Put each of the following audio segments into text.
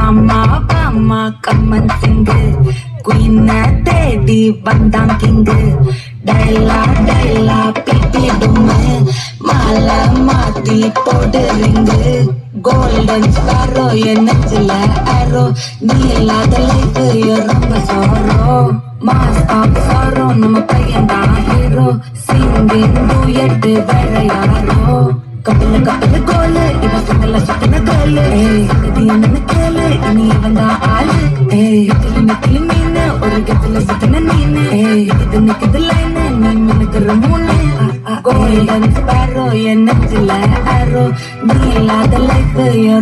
அம்மா அம்மா கம்மன் சிங்கு குயின தேடி வந்தான் கிங்கு டைலா டைலா பிட்டிடுமே மாலை மாத்தி போடுறீங்க கோல்டன் ஸ்பாரோ என்னச்சுல ஆரோ நீ இல்லாத லைஃப் ரொம்ப சோரோ மாஸ் ஆஃப் சாரோ நம்ம பையன் தான் ஹீரோ சிங்கிங் டூயட் வேற யாரோ கப்பல கப்பல கோலு இவ சுத்தல சுத்தன கோலு இது என்னன்னு கேளு இனி இவன் தான் ஆளு நெத்திலி மீனு ஒரு கத்துல சுத்தன நீனு இது நிக்குது லைனு நீ மினுக்குற மூணு கோல்டன் ஸ்பாரோ என்னச்சுல ஆரோ நீ இல்லாத லைஃப்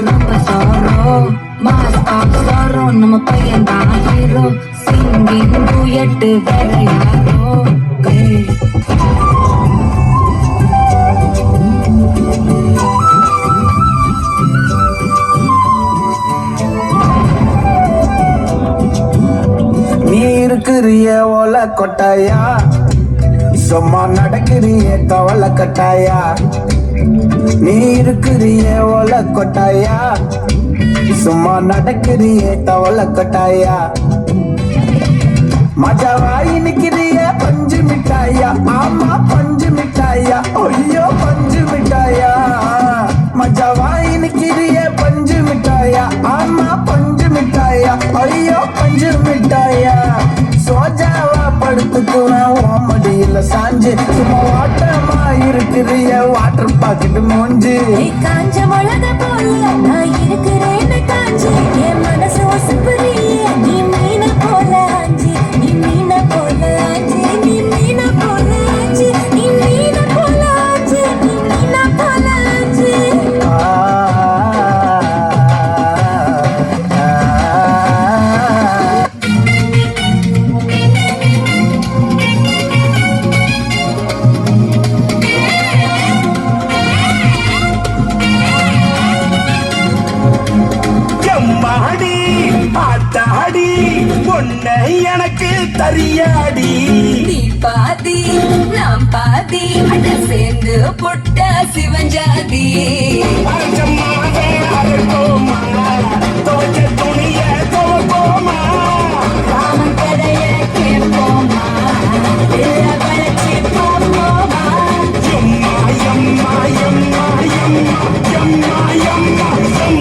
ரொம்ப சோரோ மாஸ் ஆஃப் சாரோ நம்ம பையன் தான் ஹீரோ சிங்கிங் டூயட் வேற யாரோ இருக்கிறிய ஓல கொட்டாயா சும்மா நடக்கிறிய தவள கட்டாயா நீ இருக்கிறிய ஓல கொட்டாயா சும்மா நடக்கிறிய தவள கட்டாயா மஜாவாய் நிக்கிறிய பஞ்சு மிட்டாயா ஆமா பஞ்சு மிட்டாயா ஐயோ பஞ்சு மிட்டாயா மஜாவாய் நிக்கிறிய பஞ்சு மிட்டாயா ஆமா பஞ்சு மிட்டாயா ஐயோ பஞ்சு மிட்டாயா சோஜாவா படுத்துக்குவேன் ஓமடியில சாஞ்சு சும்மா வாட்டமா இருக்கிறிய வாட்டர் பாக்கெட் மூஞ்சு காஞ்ச மிளக போல நான் இருக்கிறேன்னு காஞ்சு என் மனசு ஒசுப்புறிய நீ மீன போல ஆஞ்சி நீ மீன போல ஆஞ்சி நீ மீன போல ஆஞ்சி நீ மீன போல ஆஞ்சி நீ மீன போல ஆஞ்சி பொண்ணு எனக்கு தரியாடி நீ பாதி நாம் பாதி அட சேர்ந்து புட்ட சிவஞ்சாதி துணிய துவப்போமா ராமன் கதைய கேட்போமா வளர்ச்சி பார்ப்போமா எம்மா எம்மா எம்மா எம்மா எம்மா எம்மா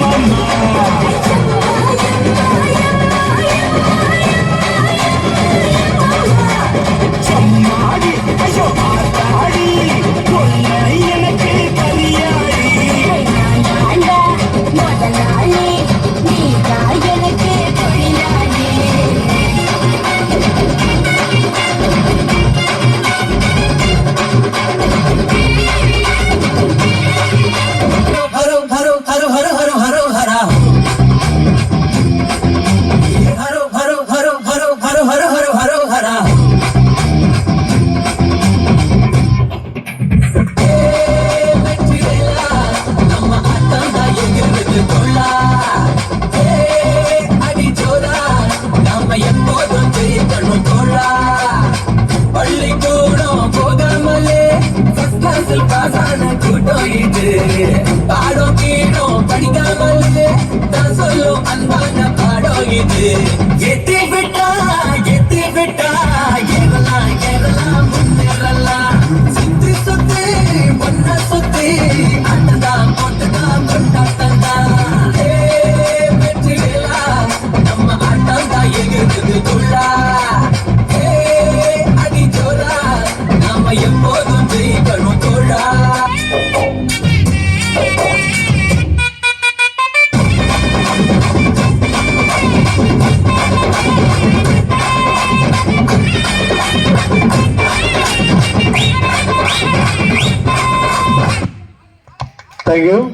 எம்மா சம்மாடி ஐயோ ஆத்தாடி பொண்ணு எனக்கு தரியாடி முதலாளி நீ தான் எனக்கு தொழிலாளி हरो हरो हरो हरो हरो हरो हरा हरो हरो हरो हरो हरो हरो हरो हरो हरा நம்ம ஆட்டம் தான் எங்களுக்கு கொள்ளா அடி ஜோரா நாம எப்போதும் ஜெயிக்கணும் தோழா பள்ளிக்கூடம் போகாமலே ஃபர்ஸ்ட் கிளாஸில் பாஸ் ஆன கூட்டம் இது பாடம் கீழம் படிக்காமலே நான் சொல்லும் அன்பான பாடம் இது எத்தி விட்டா ஏறலாம் ஏறலாம் முன்னேறலாம் சுத்தி சுத்தி ஒன்ன சுத்தி அண்ணதான் போட்டுதான் கொண்டாட்டம் வெற்றிகளா நம்ம ஆட்டம் தான் எகிறது துள்ளா அடி ஜோரா நாம எப்போதும் ஜெயிக்கணும் தோழா Thank you.